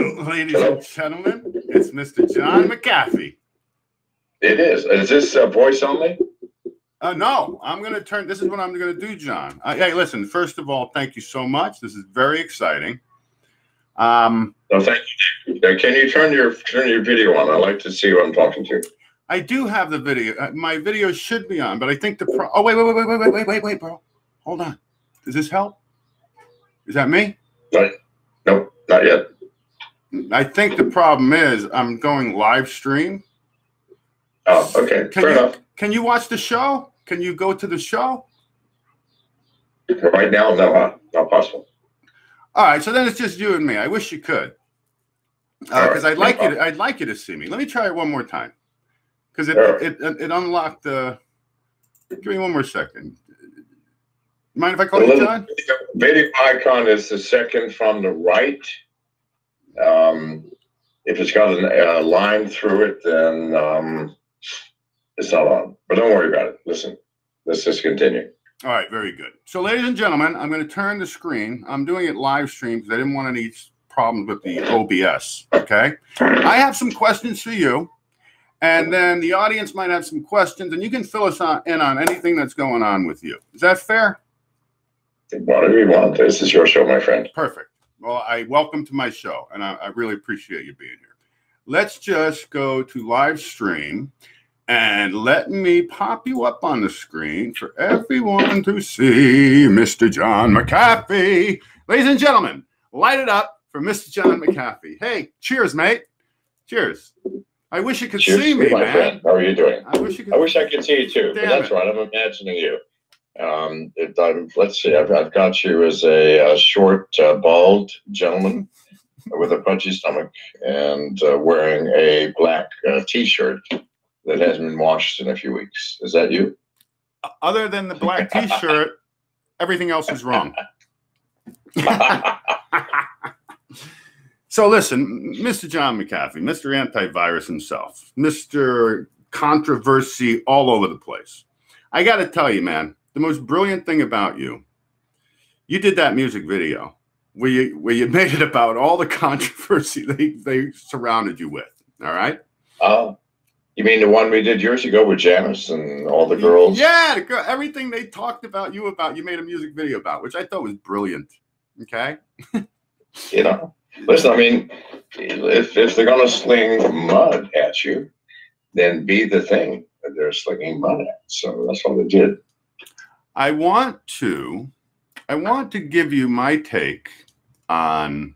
Ladies and gentlemen, it's Mr. John McAfee. It is. Is this voice only? No, I'm going to turn. This is what I'm going to do, John. Hey, listen, first of all, thank you so much. This is very exciting. No, thank you. Can you turn your video on? I like to see who I'm talking to. I do have the video. My video should be on, but I think the oh, wait, bro. Hold on. Does this help? Is that me? Nope, not yet. I think the problem is I'm going live stream. Oh, okay. Fair enough. Can you watch the show? Can you go to the show? Right now, no, not possible. All right, so then it's just you and me. I wish you could, because I'd like you to see me. Let me try it one more time, because it unlocked the. Give me one more second. Mind if I call you John? Video icon is the second from the right. If it's got a line through it, then it's not on. But don't worry about it. Listen, let's just continue. All right, very good. So, ladies and gentlemen, I'm going to turn the screen. I'm doing it live stream because I didn't want any problems with the OBS, okay? I have some questions for you, and then the audience might have some questions, and you can fill us in on anything that's going on with you. Is that fair? Whatever you want. This is your show, my friend. Perfect. Well, welcome to my show, and I really appreciate you being here. Let's just go to live stream, and let me pop you up on the screen for everyone to see. Mr. John McAfee. Ladies and gentlemen, light it up for Mr. John McAfee. Hey, cheers, mate. Cheers. I wish you could see me, my friend. How are you doing? I wish I could see you too. But that's right. I'm imagining you. Let's see. I've got you as a short, bald gentleman with a punchy stomach and wearing a black T-shirt that hasn't been washed in a few weeks. Is that you? Other than the black T-shirt, everything else is wrong. So listen, Mr. John McAfee, Mr. Antivirus himself, Mr. Controversy all over the place. I got to tell you, man, the most brilliant thing about you, you did that music video where you made it about all the controversy they surrounded you with. All right. You mean the one we did years ago with Janice and all the girls? Yeah, everything they talked about, you made a music video about, which I thought was brilliant. Okay. You know, listen, I mean, if they're going to sling mud at you, then be the thing that they're slinging mud at. So that's what they did. I want to give you my take on.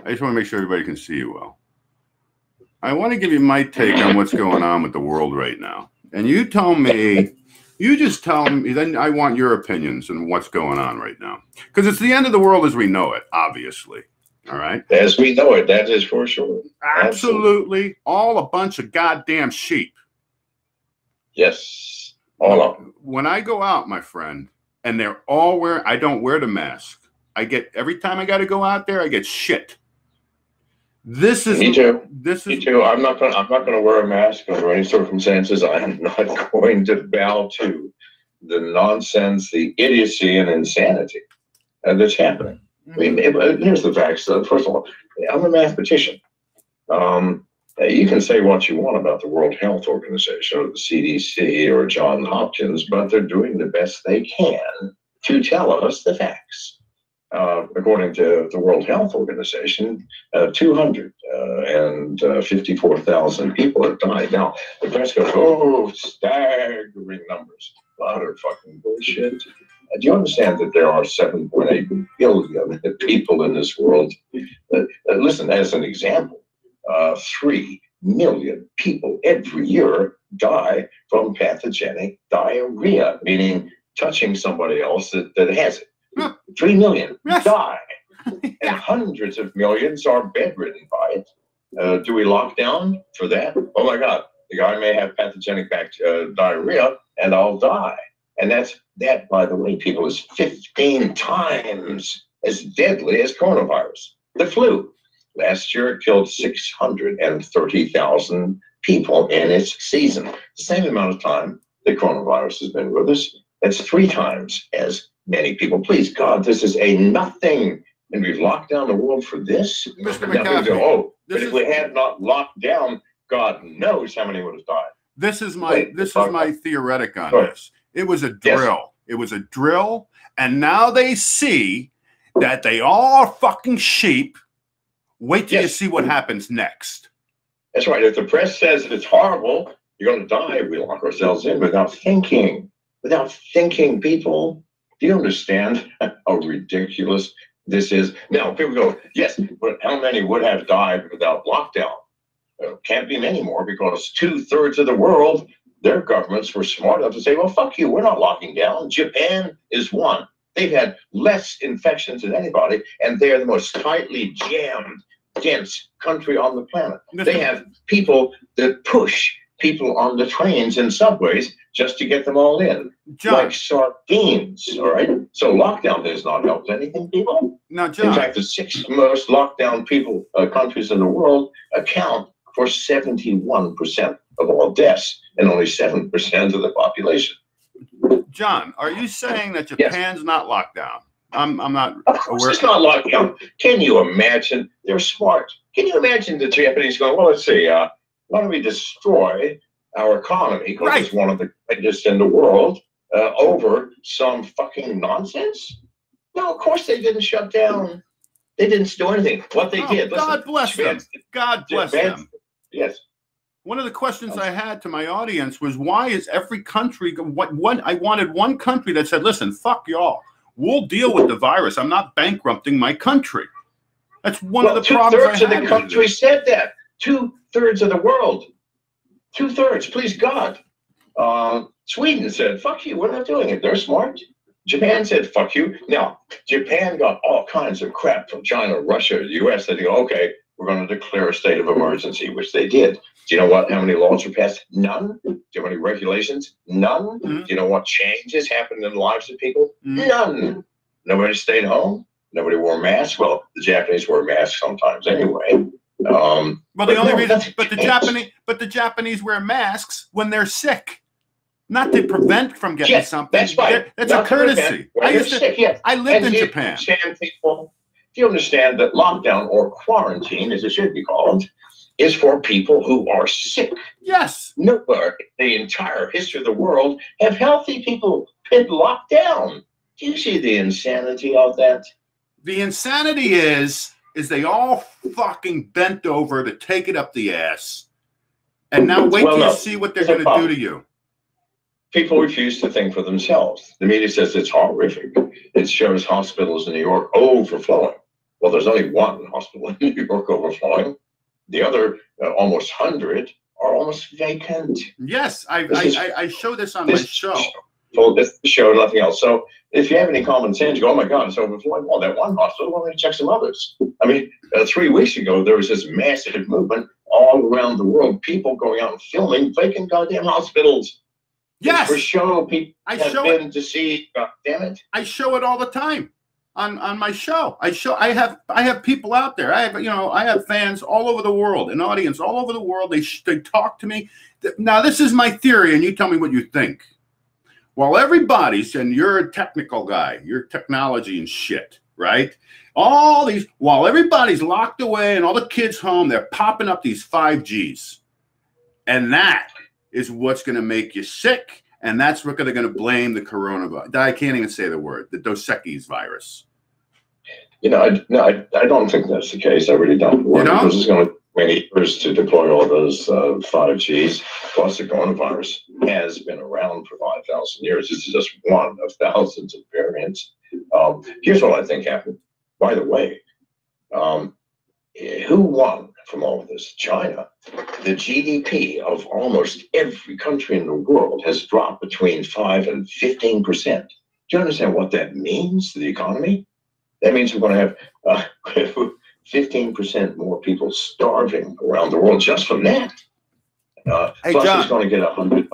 I just want to make sure everybody can see you well. I want to give you my take on what's going on with the world right now, and you just tell me. Then I want your opinions on what's going on right now, because it's the end of the world as we know it. Obviously, all right. As we know it, that is for sure. Absolutely, all a bunch of goddamn sheep. Yes. All of them. When I go out, my friend, and they're all wearing, I don't wear the mask. Every time I got to go out there, I get shit. This is me too. Me too. I'm not going to wear a mask under any circumstances. I am not going to bow to the nonsense, the idiocy, and insanity that's happening. I mean, here's the facts. First of all, I'm a mathematician. You can say what you want about the World Health Organization or the CDC or Johns Hopkins, but they're doing the best they can to tell us the facts. According to the World Health Organization, 254,000 people have died. Now, the press goes, oh, staggering numbers. Utter fucking bullshit. Do you understand that there are 7.8 billion people in this world? Listen, as an example, 3 million people every year die from pathogenic diarrhea, meaning touching somebody else that has it. 3 million die, and hundreds of millions are bedridden by it. Do we lock down for that? Oh my God, the guy may have pathogenic diarrhea, and I'll die. And that, by the way, people, is 15 times as deadly as coronavirus. The flu. Last year, it killed 630,000 people in its season. The same amount of time the coronavirus has been with us. That's 3 times as many people. Please, God, this is a nothing And we've locked down the world for this? Mr. Now, McAfee, oh, but if we had not locked down, God knows how many would have died. This is my theoretic on this. It was a drill. Yes. It was a drill, and now they see that they all are fucking sheep. Wait till you see what happens next. That's right. If the press says it's horrible, you're going to die, we lock ourselves in without thinking. Without thinking, people. Do you understand how ridiculous this is? Now, people go, yes, but how many would have died without lockdown? Can't be many more, because 2/3 of the world, their governments were smart enough to say, well, fuck you, we're not locking down. Japan is one. They've had less infections than anybody, and they're the most tightly jammed, dense country on the planet. They have people that push people on the trains and subways just to get them all in, John, like sardines, all right? So lockdown has not helped anything, people. Now, John, in fact, the 6 most locked down countries in the world account for 71% of all deaths and only 7% of the population. John, are you saying that Japan's not locked down? I'm not aware. Of course it's not locked down. Can you imagine? They're smart. Can you imagine the Japanese going, well, let's see, why don't we destroy our economy, because it's one of the greatest in the world, over some fucking nonsense? No, of course they didn't shut down. They didn't do anything. What they did, God bless them. God bless them. Yes. One of the questions I had to my audience was, why is every country, I wanted one country that said, listen, fuck y'all. We'll deal with the virus. I'm not bankrupting my country. That's one of the problems I had. 2/3 of the country said that. 2/3 of the world. 2/3, please God. Sweden said, fuck you, we're not doing it. They're smart. Japan said, fuck you. Now, Japan got all kinds of crap from China, Russia, the US. They go, okay, we're going to declare a state of emergency, which they did. Do you know what? How many laws were passed? None. Do you know how many regulations? None. Do you know what changes happened in the lives of people? None. Nobody stayed home. Nobody wore masks. Well, the Japanese wear masks sometimes anyway. Well, the Japanese wear masks when they're sick, not to prevent from getting something. That's right. That's a courtesy. I lived in Japan. Do you understand that lockdown, or quarantine, as it should be called, is for people who are sick? Yes. Nowhere in the entire history of the world have healthy people been locked down. Do you see the insanity of that? The insanity is they all fucking bent over to take it up the ass. And now wait till you see what they're going to do to you. People refuse to think for themselves. The media says it's horrific. It shows hospitals in New York overflowing. Well, there's only one hospital in New York overflowing. The other almost 100 are almost vacant. Yes, I show this on my show. So this show, nothing else. So if you have any common sense, you go, oh my God, it's overflowing. Well, that one hospital, well, let me check some others. I mean, 3 weeks ago, there was this massive movement all around the world, people going out and filming vacant goddamn hospitals. Yes. For show, people have been to see, God damn it. I show it all the time on my show. I have people out there. I have fans all over the world, an audience all over the world. They talk to me. Now, this is my theory, and you tell me what you think. While everybody's, and you're a technical guy, you're technology and shit, right? While everybody's locked away and all the kids home, they're popping up these 5Gs. And that is what's going to make you sick. And that's what they're going to blame the coronavirus. I can't even say the word, the Dos Equis virus. You know, I don't think that's the case. I really don't. Because it's going to take many years to deploy all those 5Gs. Plus, the coronavirus has been around for 5,000 years. This is just one of thousands of variants. Here's what I think happened. By the way, who won from all of this? China. The GDP of almost every country in the world has dropped between 5 and 15%. Do you understand what that means to the economy? That means we're going to have 15% more people starving around the world just from that. Hey, plus, John, it's going to get 100.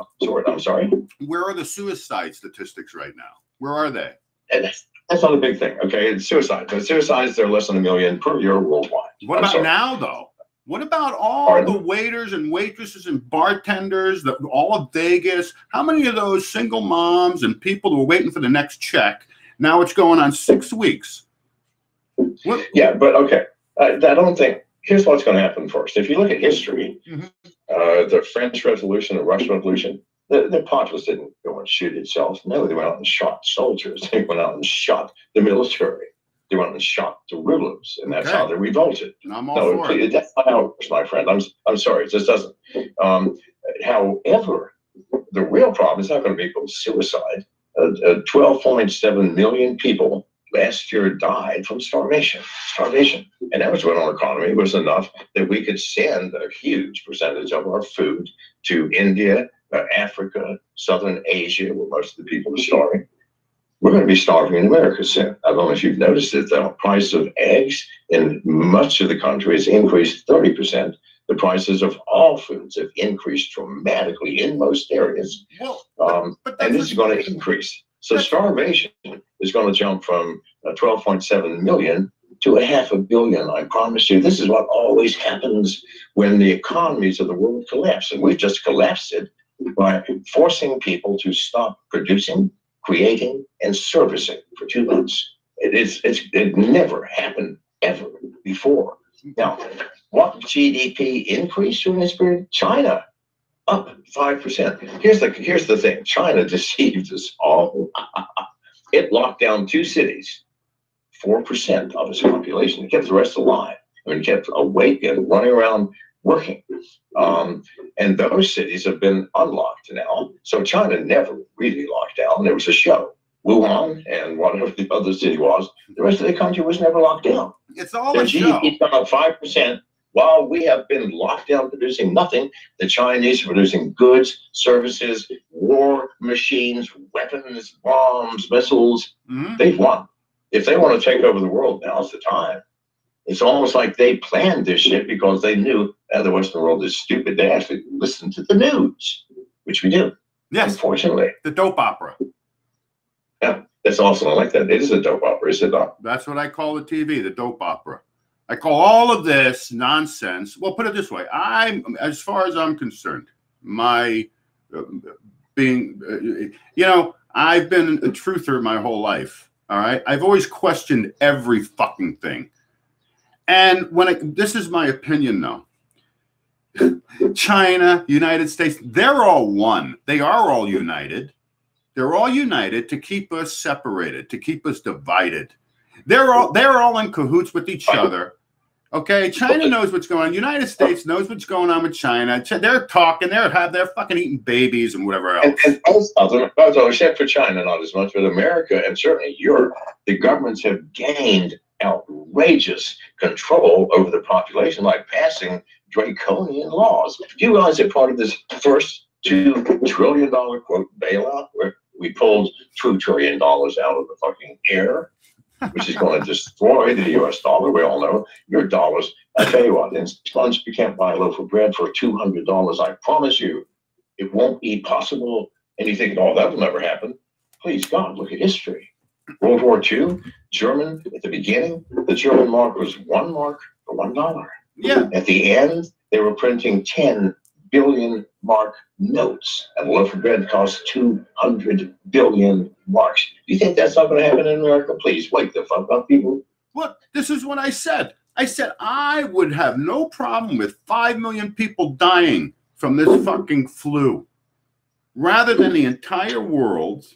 I'm sorry? Where are the suicide statistics right now? Where are they? And that's not a big thing, okay? It's suicide. But suicides, they're less than 1 million per year worldwide. What about now, though? What about all the waiters and waitresses and bartenders, all of Vegas? How many of those single moms and people who are waiting for the next check, now it's going on 6 weeks? What? Yeah, but okay. I don't think. Here's what's going to happen first. If you look at history, the French Revolution, the Russian Revolution, the populace didn't go and shoot itself. No, they went out and shot soldiers. They went out and shot the military. They went and shot the rulers, and that's how they revolted. I'm all for it. That's not how it works, my friend. I'm sorry, it just doesn't. However, the real problem is not going to be suicide. 12.7 million people last year died from starvation. And that was when our economy was enough that we could send a huge percentage of our food to India, Africa, Southern Asia, where most of the people are starving. We're going to be starving in America soon. I don't know if you've noticed it. The price of eggs in much of the country has increased 30%. The prices of all foods have increased dramatically in most areas. And this is going to increase. So starvation is going to jump from 12.7 million to 500 million. I promise you, this is what always happens when the economies of the world collapse. And we've just collapsed it by forcing people to stop producing, creating, and servicing for 2 months. It never happened ever before. Now, what GDP increase during this period? China, up 5%. Here's the thing. China deceived us all. It locked down 2 cities, 4% of its population. It kept the rest alive. I mean, it kept awake and running around working. And those cities have been unlocked now. So China never really locked down. There was a show. Wuhan and whatever the other city was, the rest of the country was never locked down. It's all a show. GDP's gone up 5%. While we have been locked down producing nothing, the Chinese are producing goods, services, war machines, weapons, bombs, missiles. They've won. If they want to take over the world, now's the time. It's almost like they planned this shit because they knew the Western world is stupid. They actually listen to the news, which we do. Yes. Unfortunately. The dope opera. Yeah, that's also like that. It is a dope opera, is it not? That's what I call the TV, the dope opera. I call all of this nonsense. Well, put it this way. As far as I'm concerned, my being, I've been a truther my whole life. All right. I've always questioned every fucking thing. And this is my opinion, though. China, United States, they're all one. They are all united. They're all united to keep us separated, to keep us divided. They're all in cahoots with each other. Okay, China knows what's going on. United States knows what's going on with China. They're talking. They're fucking eating babies and whatever else. And both of them, except for China, not as much, but America and certainly Europe, the governments have gained outrageous control over the population, like passing draconian laws. Do you realize that part of this first $2 trillion quote bailout, where we pulled $2 trillion out of the fucking air, which is going to destroy the U.S. dollar? We all know your dollars. I tell you what, in 6 months you can't buy a loaf of bread for $200. I promise you, it won't be possible. And you think, oh, that'll never happen. Please God, look at history. World War II, German, at the beginning, the German mark was 1 mark for $1. Yeah. At the end, they were printing 10 billion mark notes, and a loaf of bread costs 200 billion marks. Do you think that's not going to happen in America? Please wake the fuck up, people. Look, this is what I said. I said I would have no problem with 5 million people dying from this fucking flu, rather than the entire world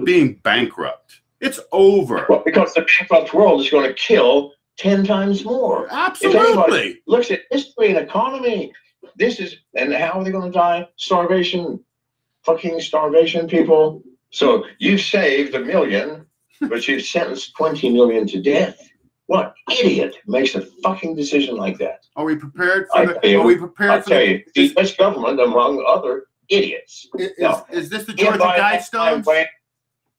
being bankrupt. It's over. Well, because the bankrupt world is going to kill 10 times more. Absolutely. If anybody looks at history and economy, and how are they going to die? Starvation. Fucking starvation, people. So you've saved 1 million, but you've sentenced 20 million to death. What idiot makes a fucking decision like that? Are we prepared for the U.S. government, among other idiots. Is this the Georgia Guidestones?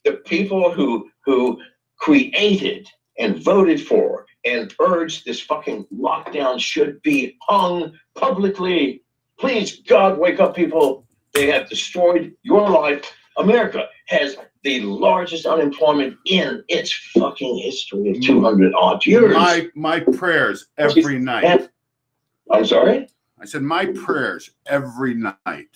The people who created and voted for and urged this fucking lockdown should be hung publicly. Please, God, wake up, people. They have destroyed your life. America has the largest unemployment in its fucking history of 200-odd years. My prayers every night. I'm sorry? I said my prayers every night.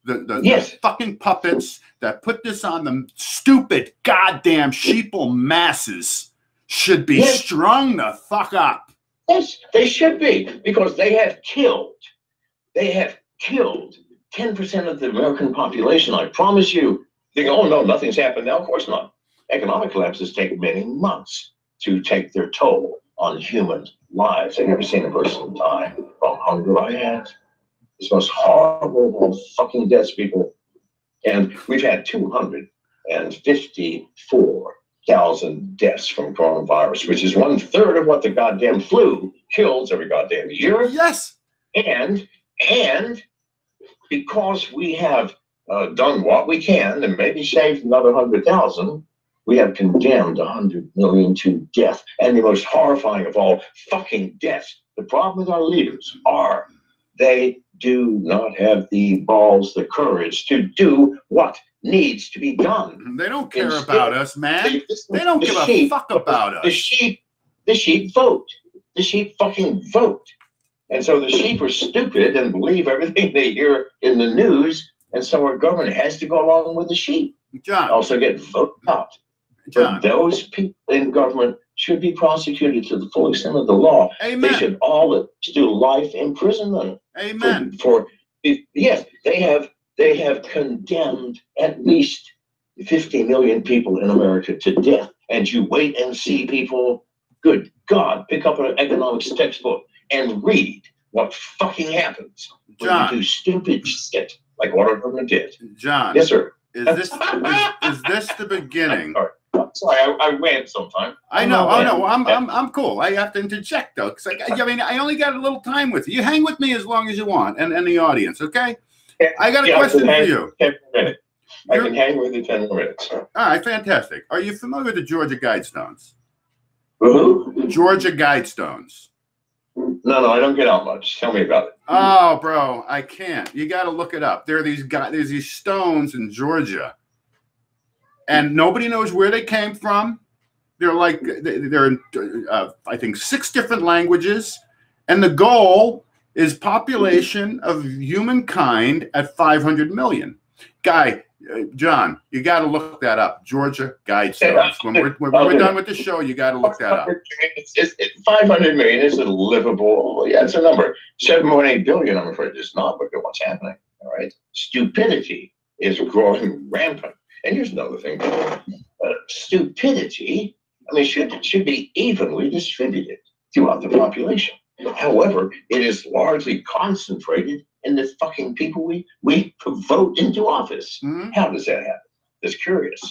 The fucking puppets that put this on the stupid goddamn sheeple masses should be strung the fuck up. Yes, they should be, because they have killed 10% of the American population. I promise you. Think, oh no, nothing's happened now. Of course not. Economic collapses take many months to take their toll on human lives. I've never seen a person die from hunger. I have. It's the most horrible of all fucking deaths, people. And we've had 254,000 deaths from coronavirus, which is 1/3 of what the goddamn flu kills every goddamn year. Yes. And because we have done what we can and maybe saved another 100,000, we have condemned 100 million to death. And the most horrifying of all fucking deaths, the problem with our leaders are they do not have the balls, the courage to do what needs to be done. They don't care about us, man. They don't give a fuck about us. The sheep vote. The sheep fucking vote. And so the sheep are stupid and believe everything they hear in the news, and so our government has to go along with the sheep. John. Also get voted out. John. But those people in government should be prosecuted to the full extent of the law. Amen. They should all do life imprisonment. Amen. Yes, they have condemned at least 50 million people in America to death. And you wait and see, people, good God, pick up an economics textbook and read what fucking happens when you do stupid shit like what our government did. John. Yes, sir. Is this the beginning? Sorry, I went sometime. I know. Oh no, I'm cool. I have to interject though, because I mean, I only got a little time with you. You hang with me as long as you want, and the audience, okay? I got a question for you. 10 minutes. I can hang with you 10 more minutes. All right, fantastic. Are you familiar with the Georgia Guidestones? Who? Georgia Guidestones. No, I don't get out much. Tell me about it. Oh, bro, I can't. You got to look it up. There's these stones in Georgia, and nobody knows where they came from. They're in, I think, 6 different languages, and the goal is population of humankind at 500 million. Guy, John, you got to look that up. Georgia Guidestones. When we're done with the show, you got to look that up. 500 million is a livable. Yeah, it's a number. 7.8 billion. I'm afraid it's not. Look at what's happening. All right, stupidity is growing rampant. And here's another thing: stupidity. I mean, should be evenly distributed throughout the population. However, it is largely concentrated in the fucking people we vote into office. Mm-hmm. How does that happen? It's curious.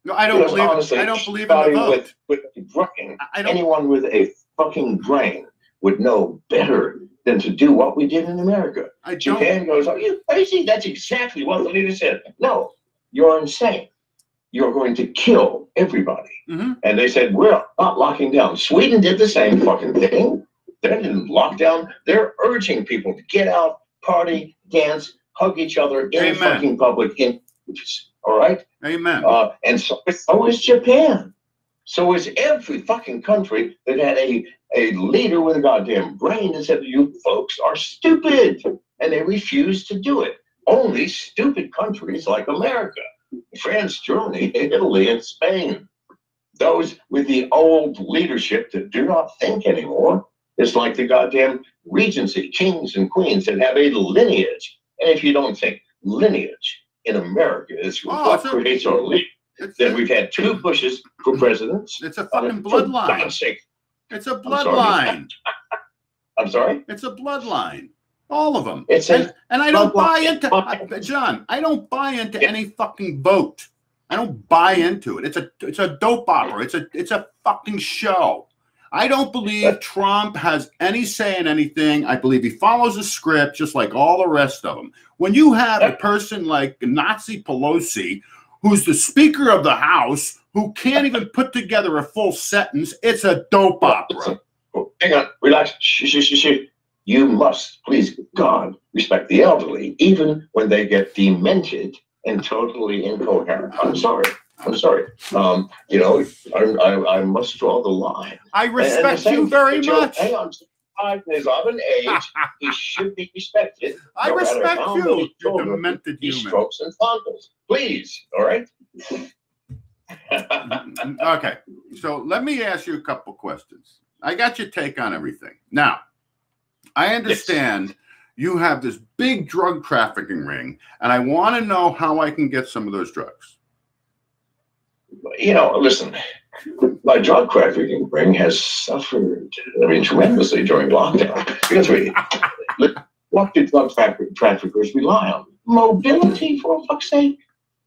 No, I don't believe. Honestly, I don't believe in the vote. With brain, anyone with a fucking brain would know better than to do what we did in America. Japan goes, "Are you crazy?" That's exactly what the leader said. No, you're insane. You're going to kill everybody. Mm-hmm. And they said, we're not locking down. Sweden did the same fucking thing. They didn't lock down. They're urging people to get out, party, dance, hug each other in fucking public. All right? Amen. And so is Japan. So is every fucking country that had a leader with a goddamn brain that said, you folks are stupid. And they refused to do it. Only stupid countries like America, France, Germany, Italy, and Spain. Those with the old leadership that do not think anymore. It's like the goddamn Regency, kings and queens that have a lineage. And if you don't think lineage in America is what creates our leader, then we've had 2 Bushes for presidents. It's a fucking bloodline. It's a bloodline. I'm sorry? It's a bloodline. All of them. And I don't buy into John. I don't buy into any fucking vote. I don't buy into it. It's a dope opera. It's a fucking show. I don't believe Trump has any say in anything. I believe he follows a script just like all the rest of them. When you have a person like Nazi Pelosi, who's the Speaker of the House, who can't even put together a full sentence, it's a dope opera. Hang on, relax. Shh. You must, please God, respect the elderly, even when they get demented and totally incoherent. I'm sorry. You know, I must draw the line. I respect you very much. Hang on. Is of an age, he should be respected. I respect you, you demented human. Strokes and fondles. Please, all right? Okay, so let me ask you a couple questions. I got your take on everything. Now, I understand you have this big drug trafficking ring, and I want to know how I can get some of those drugs. You know, listen, my drug trafficking ring has suffered, I mean, tremendously during lockdown. Because what do drug traffickers rely on? Mobility, for fuck's sake.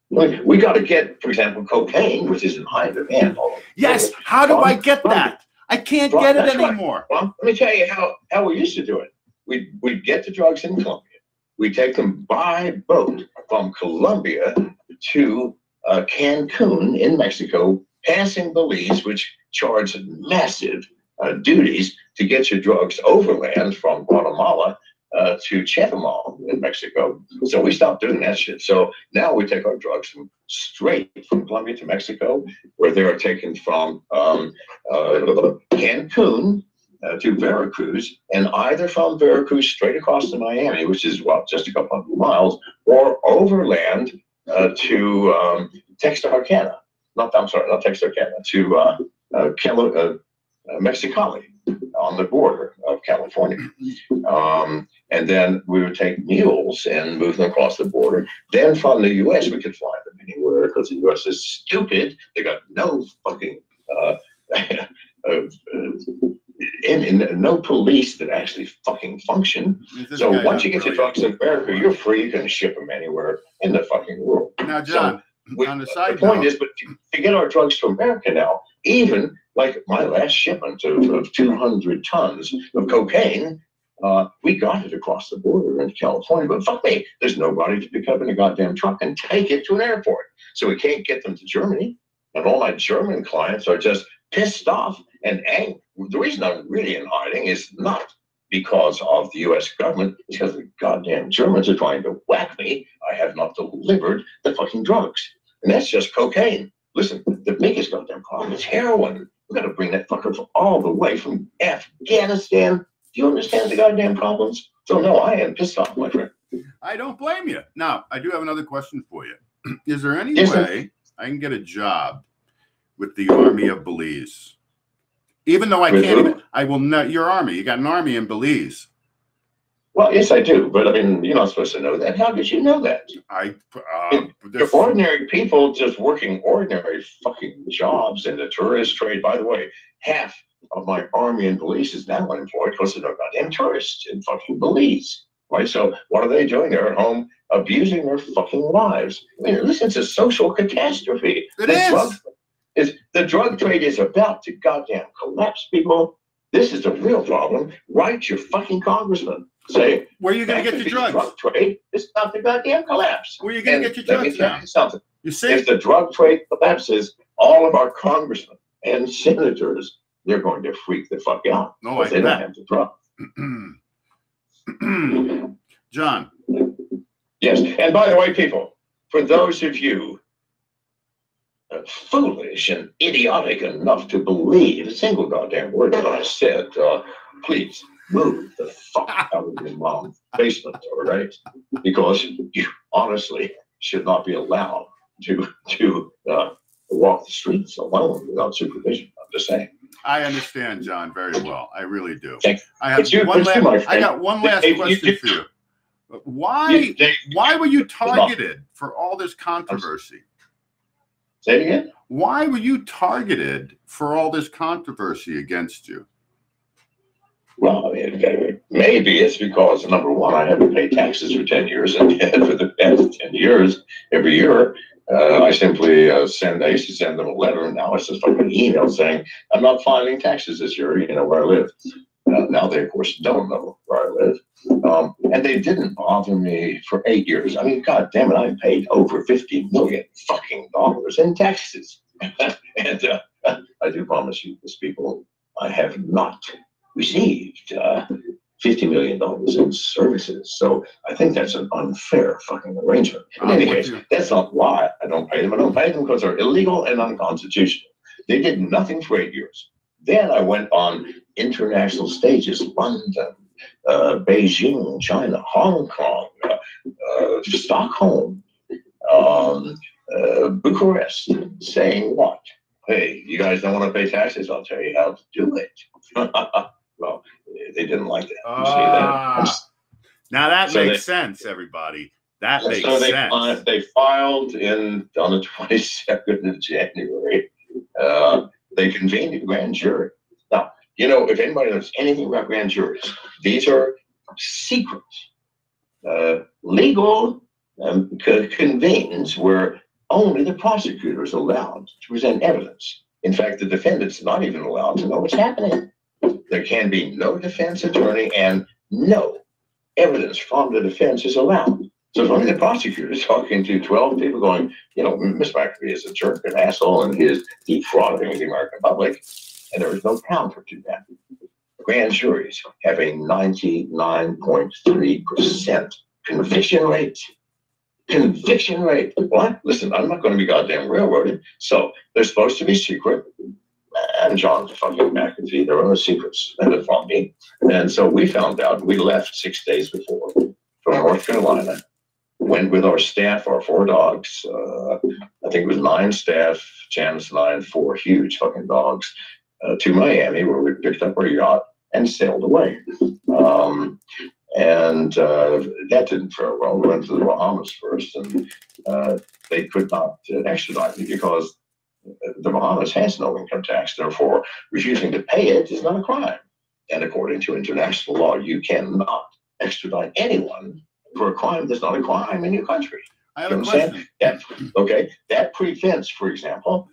We got to get, for example, cocaine, which is in high demand. Yes, how do I get that? I can't get it anymore. Right. Well, let me tell you how we used to do it. We'd get the drugs in Colombia. We'd take them by boat from Colombia to Cancun in Mexico, passing Belize, which charged massive duties to get your drugs overland from Guatemala to Chetumal in Mexico. So we stopped doing that shit. So now we take our drugs straight from Colombia to Mexico, where they are taken from Cancun to Veracruz, and either from Veracruz straight across to Miami, which is, well, just a couple hundred miles, or overland to Texarkana. Not Texarkana, to Mexicali on the border of California. And then we would take mules and move them across the border. Then from the U.S., we could fly them anywhere because the U.S. is stupid. They got no fucking no police that actually fucking function. So once you get your drugs in America, you're free. You can ship them anywhere in the fucking world. Now, John, on the side the point is, but to get our drugs to America now, even like my last shipment of 200 tons of cocaine, we got it across the border into California. But fuck me, there's nobody to pick up in a goddamn truck and take it to an airport. So we can't get them to Germany. And all my German clients are just pissed off and angry. The reason I'm really in hiding is not because of the U.S. government, it's because the goddamn Germans are trying to whack me. I have not delivered the fucking drugs. And that's just cocaine. Listen, the biggest goddamn problem is heroin. We've got to bring that fucker all the way from Afghanistan. Do you understand the goddamn problems? So no, I am pissed off, my friend. I don't blame you. Now, I do have another question for you. Is there any way I can get a job with the Army of Belize? Even though I can't, I will not. Your army, you got an army in Belize. Well, yes, I do, but I mean, you're not supposed to know that. How did you know that? They're ordinary people just working ordinary fucking jobs in the tourist trade. By the way, half of my army in Belize is now unemployed because they're goddamn tourists in fucking Belize. Right? So what are they doing? They're at home abusing their fucking lives. I mean, listen, it's a social catastrophe. The drug trade is about to goddamn collapse, people. This is a real problem. Write your fucking congressman. Say, where are you going to get your drugs? Drug trade is about to goddamn collapse. Where are you going to get your drugs now? Something. You see? If the drug trade collapses, all of our congressmen and senators, they're going to freak the fuck out. No, I they don't have the drugs. John. Yes, and by the way, people, for those of you foolish and idiotic enough to believe a single goddamn word that I said, please move the fuck out of your mom's basement, all right? Because you honestly should not be allowed to walk the streets alone without supervision. I'm just saying. I understand, John, very well. I really do. I got one last question for you. Why were you targeted for all this controversy? Say it again? Why were you targeted for all this controversy against you? Well, I mean, maybe it's because, number one, I haven't paid taxes for 10 years, and for the past 10 years, every year, I simply I used to send them a letter, and now it's just like an email saying, I'm not filing taxes this year, you know, where I live. Now they, of course, don't know where I live. And they didn't bother me for 8 years. I mean, God damn it, I paid over $50 million fucking dollars in taxes. And I do promise you, these people, I have not received $50 million in services. So I think that's an unfair fucking arrangement. In any case, that's not why I don't pay them. I don't pay them because they're illegal and unconstitutional. They did nothing for 8 years. Then I went on international stages, London, Beijing, China, Hong Kong, Stockholm, Bucharest saying what? Hey, you guys don't want to pay taxes? I'll tell you how to do it. Well, they didn't like that. You see that? Now that makes sense, everybody. That makes sense. They filed on the 22nd of January. They convened a grand jury. Now, you know, if anybody knows anything about grand juries, these are secret, legal convenes where only the prosecutor is allowed to present evidence. In fact, the defendant's not even allowed to know what's happening. There can be no defense attorney and no evidence from the defense is allowed. So it's only the prosecutor talking to 12 people going, you know, Mr. McAfee is a jerk, an asshole, and he is defrauding the American public. And there is no counter to that. Grand juries have a 99.3% conviction rate. Conviction rate. What? Listen, I'm not going to be goddamn railroaded. So they're supposed to be secret. And John fucking McAfee, there are no secrets in the funding. And so we found out, we left 6 days before from North Carolina, went with our staff, our 4 dogs. I think it was 9 staff, Janice and I, and 4 huge fucking dogs, to Miami, where we picked up our yacht and sailed away. That didn't fare well. We went to the Bahamas first, and they could not extradite me because the Bahamas has no income tax. Therefore, refusing to pay it is not a crime. And according to international law, you cannot extradite anyone for a crime that's not a crime in your country. I have a question. That prevents, for example,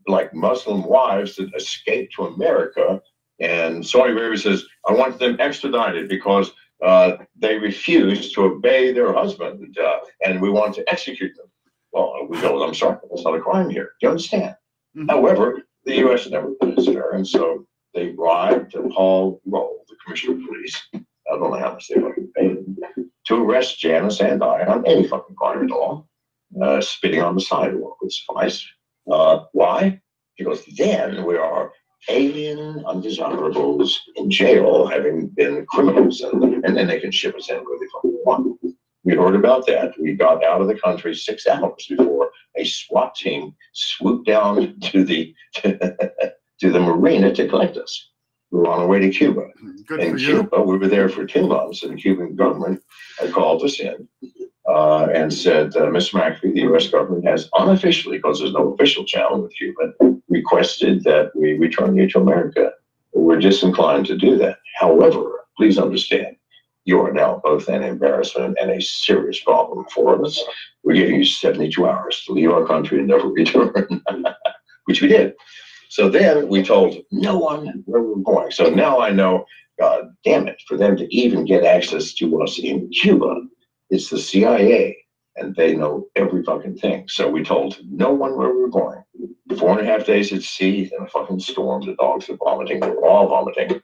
like Muslim wives that escape to America, and Saudi Arabia says, I want them extradited because they refuse to obey their husband, and we want to execute them. Well, we go, I'm sorry, that's not a crime here. Do you understand? Mm-hmm. However, the U.S. never put us there, and so they bribed Paul Roll, the commissioner of police, I don't know how much they fucking paid him, to arrest Janice and I on any fucking crime at all. Spitting on the sidewalk would suffice. Why? Because then we are alien undesirables in jail, having been criminals, and then they can ship us anywhere they fucking want. We heard about that. We got out of the country 6 hours before a SWAT team swooped down to the marina to collect us. We were on our way to Cuba. In Cuba, we were there for 2 months, and the Cuban government had called us in and said, Mr. McAfee, the U.S. government has unofficially, because there's no official channel with Cuba, requested that we return you to America. We're disinclined to do that. However, please understand, you are now both an embarrassment and a serious problem for us. We're giving you 72 hours to leave our country and never return, which we did. So then we told no one where we were going. So now I know, God damn it, for them to even get access to us in Cuba, it's the CIA, and they know every fucking thing. So we told no one where we were going. 4.5 days at sea in a fucking storm. The dogs are vomiting. We're all vomiting.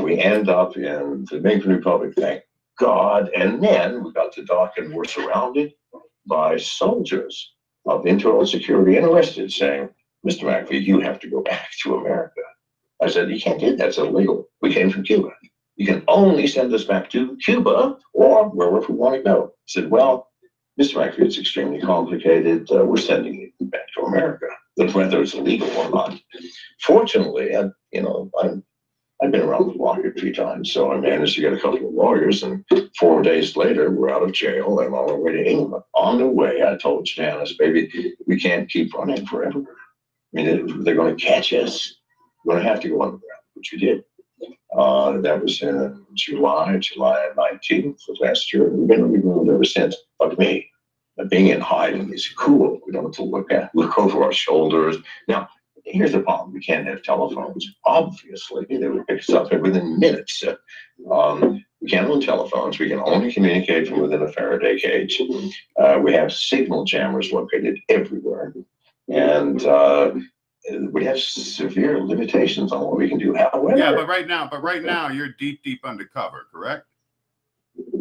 We end up in the Dominican Republic, thank God. And then we got to dock and we're surrounded by soldiers of internal security and arrested, saying, Mr. McAfee, you have to go back to America. I said, you can't do that. It's illegal. We came from Cuba. You can only send us back to Cuba or wherever we want to go. I said, well, Mr. McAfee, it's extremely complicated. We're sending you back to America, whether it's illegal or not. Fortunately, I've been around the block a few times, so I managed to get a couple of lawyers, and 4 days later, we're out of jail and on our way to England. On the way, I told Janice, baby, we can't keep running forever. I mean, they're going to catch us. We're going to have to go underground, which we did. That was in July 19th of last year. We've been removed ever since. Fuck me. Being in hiding is cool. We don't have to look over our shoulders. Now, here's the problem. We can't have telephones. Obviously, they would pick us up within minutes. We can't own telephones. We can only communicate from within a Faraday cage. We have signal jammers located everywhere. And we have severe limitations on what we can do. However, yeah, but right now, you're deep undercover, correct?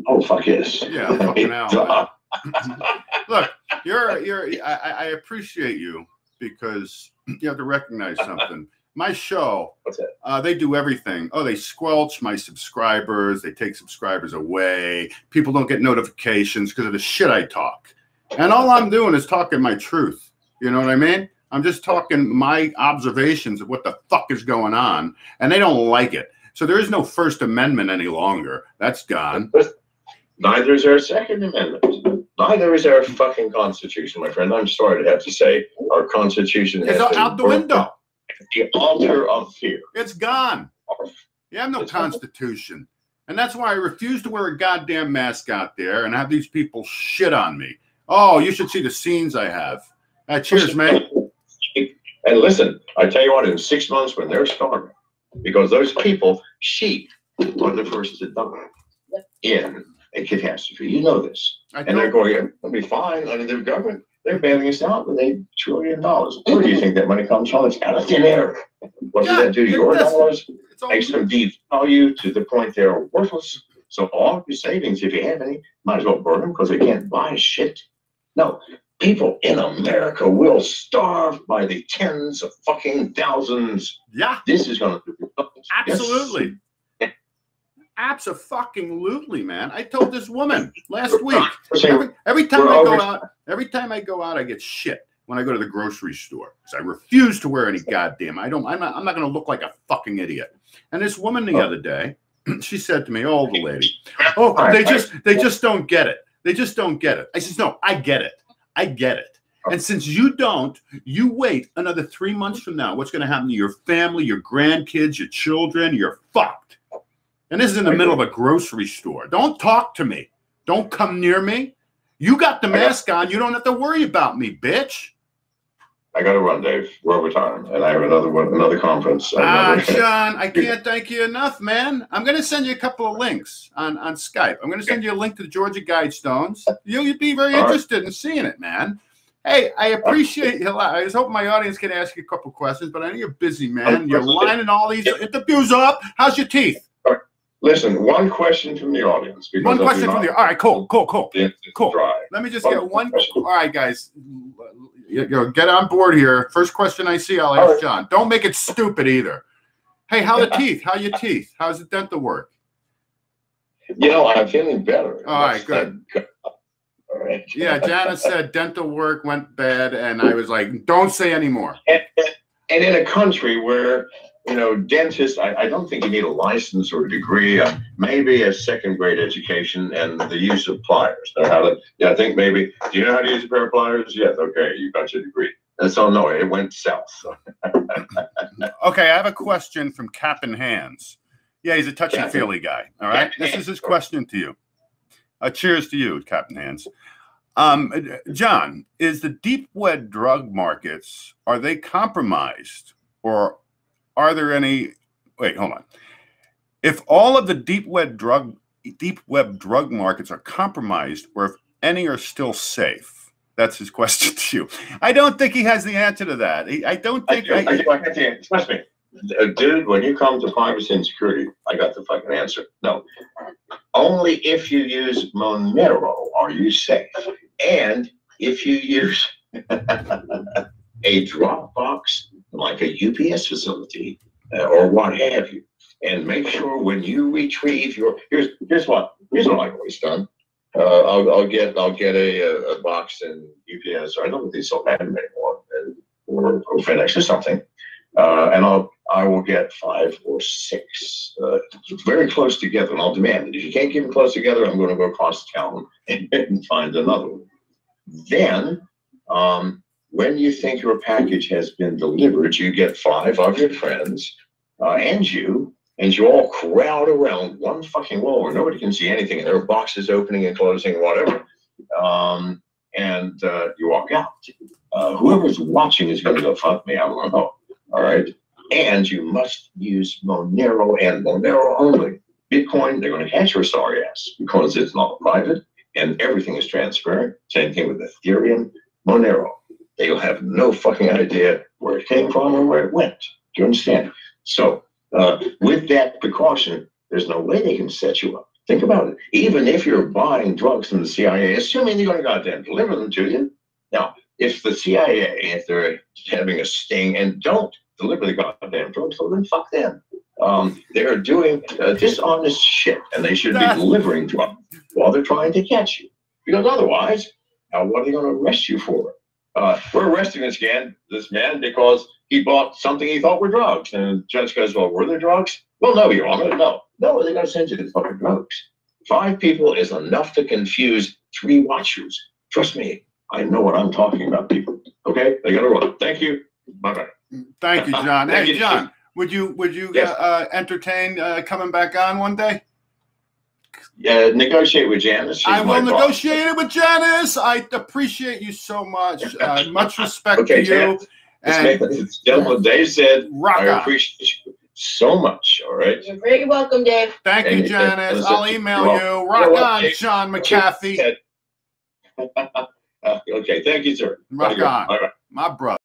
Oh, fuck yes. Yeah, fucking hell. Look, I appreciate you because you have to recognize something. My show, what's that? They do everything. Oh, they squelch my subscribers. They take subscribers away. People don't get notifications because of the shit I talk. And all I'm doing is talking my truth. You know what I mean? I'm just talking my observations of what the fuck is going on, and they don't like it. So there is no First Amendment any longer. That's gone. Neither is there a Second Amendment. Neither is there a fucking Constitution, my friend. I'm sorry to have to say, our Constitution is out the window. The altar of fear. It's gone. You have no Constitution. And that's why I refuse to wear a goddamn mask out there and have these people shit on me. Oh, you should see the scenes I have. Cheers, mate. And listen, I tell you what, in 6 months when they're starving, because those people, sheep, are the first to die in a catastrophe. You know this. And they're going, it'll be fine under the government. They're bailing us out with $8 trillion. Where do you think that money comes from? It's out of thin air. What does that do to your dollars? Makes them devalue to the point they're worthless. So all your savings, if you have any, might as well burn them because they can't buy shit. No, people in America will starve by the tens of fucking thousands. Yeah. This is going to... Absolutely. Yes. Abso-fucking-lutely, man. I told this woman last week. Every time I go out, I get shit when I go to the grocery store. So I refuse to wear any goddamn. I'm not going to look like a fucking idiot. And this woman the other day, she said to me, older lady, oh, they just don't get it. They just don't get it. I says, no, I get it. I get it. And since you don't, you wait another 3 months from now. What's going to happen to your family, your grandkids, your children? You're fucked. And this is in the middle of a grocery store. Don't talk to me. Don't come near me. You got the mask on. You don't have to worry about me, bitch. I got to run, Dave. We're over time, and I have another conference. Sean, I can't thank you enough, man. I'm going to send you a couple of links on Skype. I'm going to send you a link to the Georgia Guidestones. You'd be very interested in seeing it, man. Hey, I appreciate you a lot. I just hope my audience can ask you a couple of questions, but I know you're busy, man. You're lining all these interviews up. How's your teeth? Listen, one question from the audience. One question from the audience. All right, cool. Dry. Let me just get one. All right, guys. Get on board here. First question I see, I'll ask John. Don't make it stupid either. Hey, how the teeth? How your teeth? How's the dental work? You know, I'm feeling better. All right, good. All right. Yeah, Janice said dental work went bad, and I was like, don't say anymore. And in a country where, you know, dentists, I don't think you need a license or a degree, maybe a second-grade education and the use of pliers. I think maybe, do you know how to use a pair of pliers? Yes, okay, you got your degree. And so, no, it went south. So. Okay, I have a question from Captain Hands. Yeah, he's a touchy-feely guy, all right? This is his question to you. Cheers to you, Captain Hands. John, is the deep web drug markets, are they compromised, or are there any? Wait, hold on. If all of the deep web drug markets are compromised, or if any are still safe, that's his question to you. I don't think he has the answer to that. I don't think. I got the answer. Trust me, dude. When you come to privacy and security, I got the fucking answer. No, only if you use Monero are you safe, and if you use a Dropbox, like a UPS facility or what have you, and make sure when you retrieve your here's what I've always done. I'll get a box in UPS, or I don't think they sell that anymore, or FedEx or something, and I will get 5 or 6 very close together, and I'll demand it. If you can't keep them close together, I'm going to go across town and find another one. Then, when you think your package has been delivered, you get 5 of your friends and you all crowd around one fucking wall where nobody can see anything, and there are boxes opening and closing, whatever, and you walk out. Whoever's watching is going to go, fuck me, I don't know. All right? And you must use Monero and Monero only. Bitcoin, they're going to catch your sorry ass because it's not private and everything is transparent. Same thing with Ethereum. Monero, they'll have no fucking idea where it came from or where it went. Do you understand? So with that precaution, there's no way they can set you up. Think about it. Even if you're buying drugs from the CIA, assuming they're going to goddamn deliver them to you. Now, if the CIA, if they're having a sting and don't deliver the goddamn drugs, well, then fuck them. They're doing dishonest shit, and they should be delivering drugs while they're trying to catch you. Because otherwise, What are they going to arrest you for? We're arresting this man because he bought something he thought were drugs. And the judge goes, well, were there drugs? Well, no, Your Honor, no. No, they're going to send you the fucking drugs. 5 people is enough to confuse 3 watchers. Trust me, I know what I'm talking about, people. Okay, they got to run. Thank you. Bye-bye. Thank you, John. Thank Hey, you, John, would you Yes. entertain coming back on one day? Negotiate with Janice. She's I will my boss. negotiate it with Janice. I appreciate you so much. Much respect Okay, to you. And gentlemen, Dave said, rock I on. appreciate you so much. All right. You're very welcome, Dave. Thank you, Janice. I'll email you. Rock on, Sean McAfee. Okay, thank you, sir. Rock on. Bye-bye. My brother.